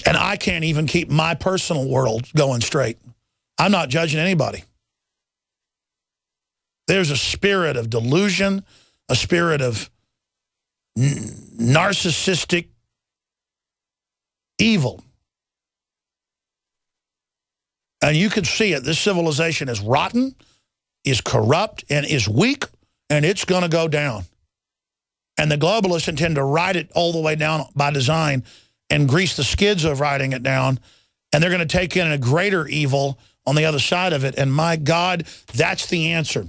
And I can't even keep my personal world going straight. I'm not judging anybody. There's a spirit of delusion, a spirit of narcissistic evil. And you can see it. This civilization is rotten, is corrupt, and is weak, and it's going to go down. And the globalists intend to ride it all the way down by design and grease the skids of riding it down. And they're going to take in a greater evil on the other side of it. And my God, that's the answer.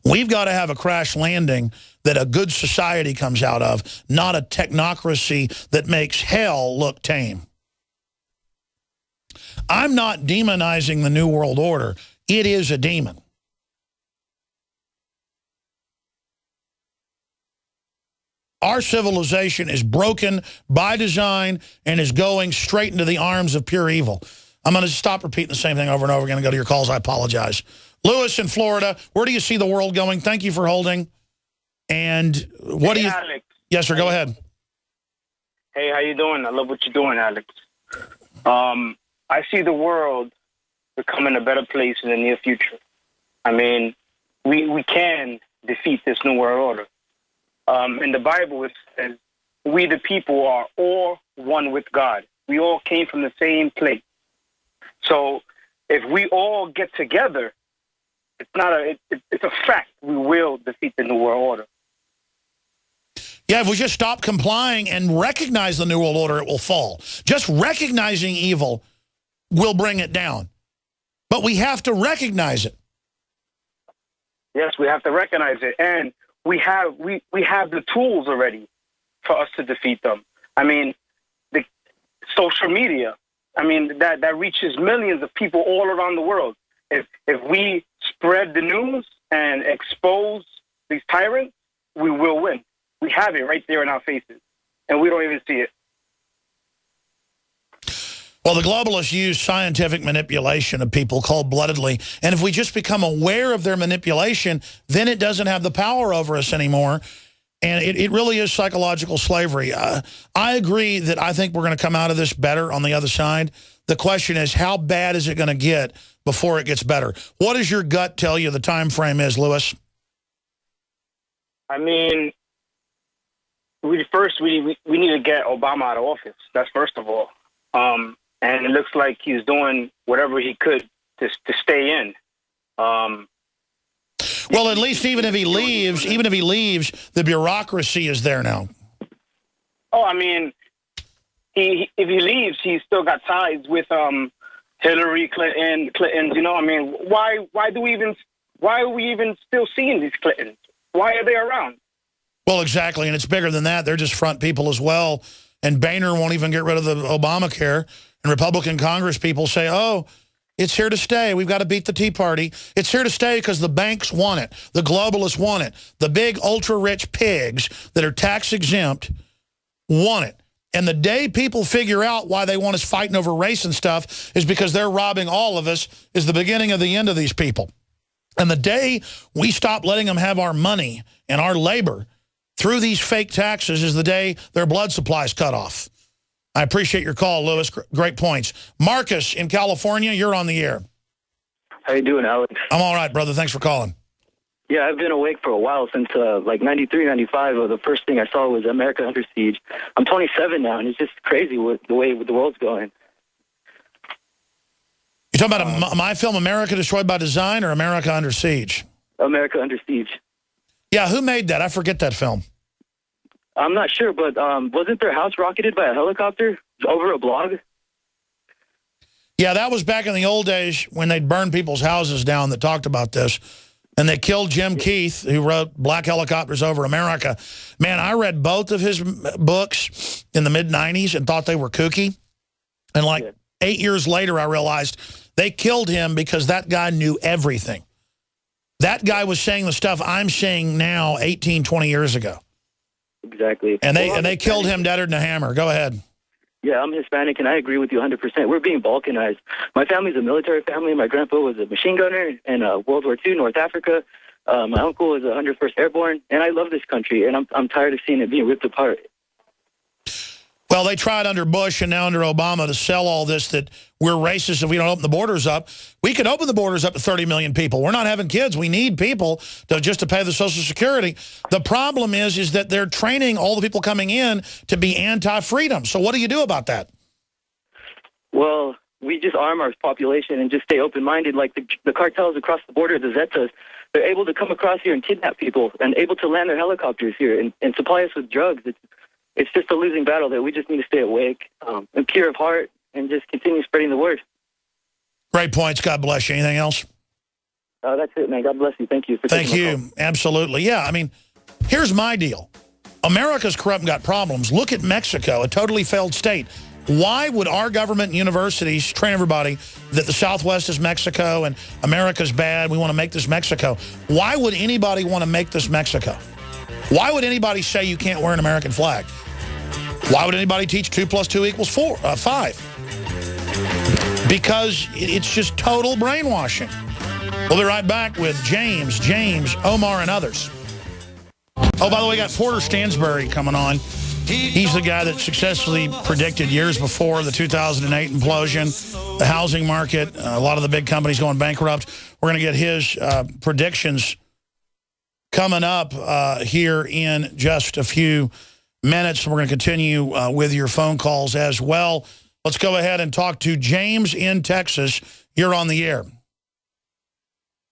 We've got to have a crash landing that a good society comes out of, not a technocracy that makes hell look tame. I'm not demonizing the New World Order. It is a demon. Our civilization is broken by design and is going straight into the arms of pure evil. I'm going to stop repeating the same thing over and over again and go to your calls. I apologize. Lewis in Florida, where do you see the world going? Thank you for holding. And what do you... Alex. Yes, sir, go ahead. Hey, how you doing? I love what you're doing, Alex. I see the world becoming a better place in the near future. I mean, we can defeat this New World Order. In the Bible, it says, we the people are all one with God. We all came from the same place. So if we all get together, it's a fact. We will defeat the New World Order. Yeah, if we just stop complying and recognize the New World Order, it will fall. Just recognizing evil will bring it down. But we have to recognize it. Yes, we have to recognize it. And we have the tools already for us to defeat them. I mean, the social media, I mean, that reaches millions of people all around the world. If we spread the news and expose these tyrants, we will win. We have it right there in our faces, and we don't even see it. Well, the globalists use scientific manipulation of people cold-bloodedly, and if we just become aware of their manipulation, then it doesn't have the power over us anymore, and it really is psychological slavery. I agree that I think we're going to come out of this better on the other side. The question is, how bad is it going to get before it gets better? What does your gut tell you the time frame is, Lewis? I mean, we need to get Obama out of office. That's first of all. And it looks like he's doing whatever he could to stay in. Well, at least even if he leaves, the bureaucracy is there now. Oh, I mean, if he leaves, he's still got ties with Hillary Clintons. You know, I mean, why are we even still seeing these Clintons? Why are they around? Well, exactly, and it's bigger than that. They're just front people as well. And Boehner won't even get rid of the Obamacare. And Republican Congress people say, oh, it's here to stay. We've got to beat the Tea Party. It's here to stay because the banks want it. The globalists want it. The big ultra-rich pigs that are tax-exempt want it. And the day people figure out why they want us fighting over race and stuff is because they're robbing all of us is the beginning of the end of these people. And the day we stop letting them have our money and our labor through these fake taxes is the day their blood supply is cut off. I appreciate your call, Lewis. Great points. Marcus in California, you're on the air. How you doing, Alex? I'm all right, brother. Thanks for calling. Yeah, I've been awake for a while since like 93, 95. The first thing I saw was America Under Siege. I'm 27 now, and it's just crazy the way the world's going. You talking about my film, America Destroyed by Design, or America Under Siege? America Under Siege. Yeah, who made that? I forget that film. I'm not sure, but wasn't their house rocketed by a helicopter over a blog? Yeah, that was back in the old days when they'd burn people's houses down that talked about this. And they killed Jim Keith, who wrote Black Helicopters Over America. Man, I read both of his books in the mid-'90s and thought they were kooky. And like 8 years later, I realized they killed him because that guy knew everything. That guy was saying the stuff I'm saying now 18, 20 years ago. Exactly. And they killed him deader than a hammer. Go ahead. Yeah, I'm Hispanic, and I agree with you 100%. We're being balkanized. My family's a military family. My grandpa was a machine gunner in World War II, North Africa. My uncle is 101st Airborne, and I love this country, and I'm tired of seeing it being ripped apart. Well, they tried under Bush and now under Obama to sell all this that we're racist if we don't open the borders up. We could open the borders up to 30 million people. We're not having kids. We need people just to pay the Social Security. The problem is that they're training all the people coming in to be anti-freedom. So what do you do about that? Well, we just arm our population and just stay open-minded. Like the cartels across the border, the Zetas, they're able to come across here and kidnap people and able to land their helicopters here and supply us with drugs. It's just a losing battle that we just need to stay awake and pure of heart and just continue spreading the word. Great points. God bless you. Anything else? That's it, man. God bless you. Thank you. Thank you. Absolutely. Yeah, I mean, here's my deal. America's corrupt and got problems. Look at Mexico, a totally failed state. Why would our government and universities train everybody that the Southwest is Mexico and America's bad, we want to make this Mexico? Why would anybody want to make this Mexico? Why would anybody say you can't wear an American flag? Why would anybody teach 2 + 2 = 5? Because it's just total brainwashing. We'll be right back with James, Omar, and others. Oh, by the way, we got Porter Stansberry coming on. He's the guy that successfully predicted years before the 2008 implosion, the housing market, a lot of the big companies going bankrupt. We're going to get his predictions coming up here in just a few minutes. We're going to continue with your phone calls as well. Let's go ahead and talk to James in Texas. You're on the air.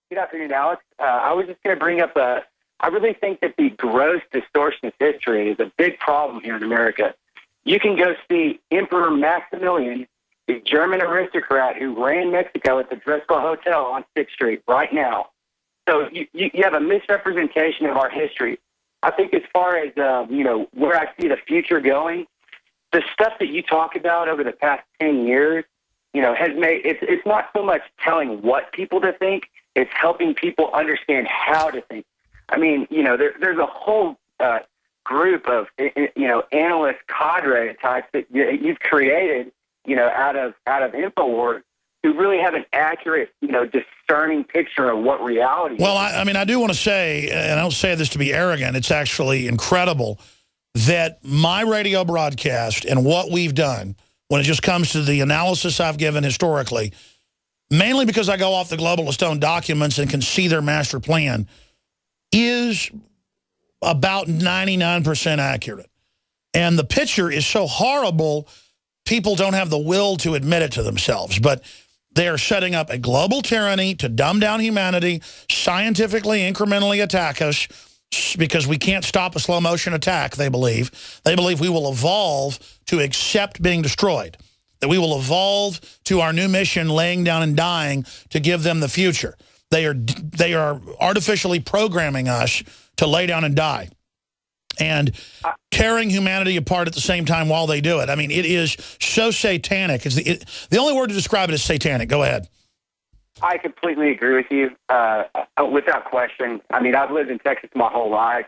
Good afternoon, Alex. I was just going to bring up I really think that the gross distortion of history is a big problem here in America. You can go see Emperor Maximilian, the German aristocrat who ran Mexico at the Driscoll Hotel on 6th Street right now. So you have a misrepresentation of our history. I think as far as, where I see the future going, the stuff that you talk about over the past 10 years, has made, it's not so much telling what people to think, it's helping people understand how to think. I mean, there's a whole group of, analyst cadre types that you've created, out of InfoWars who really have an accurate, discerning picture of what reality is. Well, I mean, I do want to say, and I don't say this to be arrogant, it's actually incredible that my radio broadcast and what we've done when it just comes to the analysis I've given historically, mainly because I go off the globalist owned documents and can see their master plan, is about 99% accurate. And the picture is so horrible, people don't have the will to admit it to themselves. But they are setting up a global tyranny to dumb down humanity, scientifically, incrementally attack us, because we can't stop a slow motion attack, they believe. They believe we will evolve to accept being destroyed, that we will evolve to our new mission, laying down and dying, to give them the future. They are artificially programming us to lay down and die and tearing humanity apart at the same time while they do it. I mean, it is so satanic. The only word to describe it is satanic. Go ahead. I completely agree with you, without question. I mean, I've lived in Texas my whole life.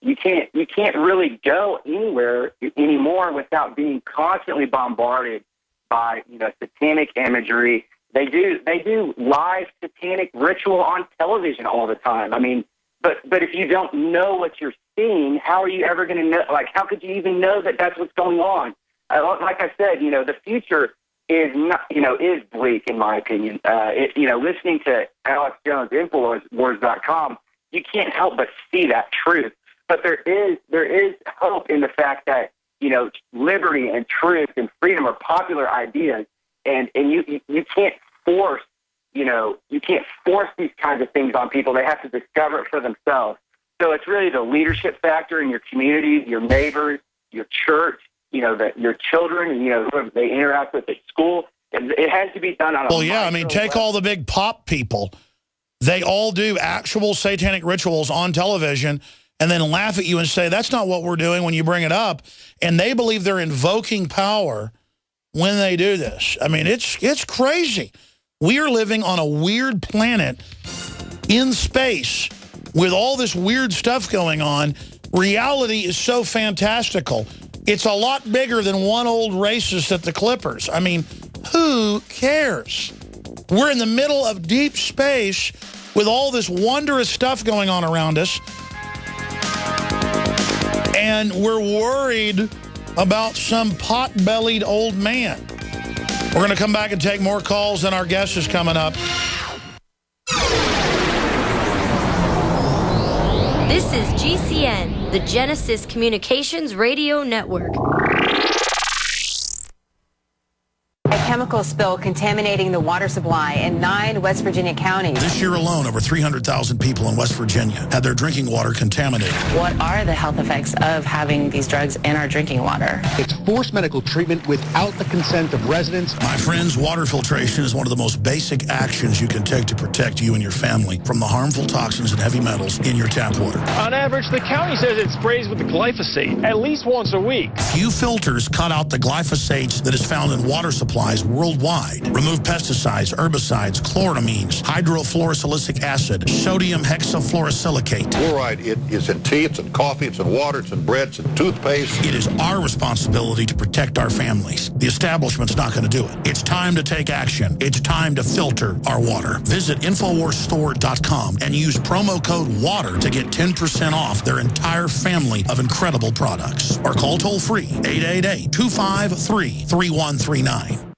You can't really go anywhere anymore without being constantly bombarded by satanic imagery. They do live satanic ritual on television all the time. I mean, but if you don't know what you're seeing, how are you ever going to know? Like, how could you even know that that's what's going on? Like I said, the future is not, is bleak in my opinion. Listening to Alex Jones, Infowars.com, you can't help but see that truth. But there is hope in the fact that liberty and truth and freedom are popular ideas. And you can't force, you can't force these kinds of things on people. They have to discover it for themselves. So it's really the leadership factor in your communities, your neighbors, your church, your children, and, whoever they interact with at school. It has to be done on a Well, yeah, I mean, take all the big pop people. They all do actual satanic rituals on television and then laugh at you and say, that's not what we're doing when you bring it up. And they believe they're invoking power when they do this. I mean, it's crazy. We are living on a weird planet in space with all this weird stuff going on. Reality is so fantastical. It's a lot bigger than one old racist at the Clippers. I mean, who cares? We're in the middle of deep space with all this wondrous stuff going on around us. And we're worried about some pot-bellied old man. We're going to come back and take more calls, and our guest is coming up. This is GCN, the Genesis Communications Radio Network. A chemical spill contaminating the water supply in 9 West Virginia counties. This year alone, over 300,000 people in West Virginia had their drinking water contaminated. What are the health effects of having these drugs in our drinking water? It's forced medical treatment without the consent of residents. My friends, water filtration is one of the most basic actions you can take to protect you and your family from the harmful toxins and heavy metals in your tap water. On average, the county says it sprays with the glyphosate at least once a week. Few filters cut out the glyphosate that is found in water supplies worldwide. Remove pesticides, herbicides, chloramines, hydrofluorosilicic acid, sodium hexafluorosilicate. Fluoride, it is in tea, it's in coffee, it's in water, it's in bread, it's in toothpaste. It is our responsibility to protect our families. The establishment's not going to do it. It's time to take action. It's time to filter our water. Visit InfoWarsStore.com and use promo code WATER to get 10% off their entire family of incredible products. Or call toll-free 888-253-3139.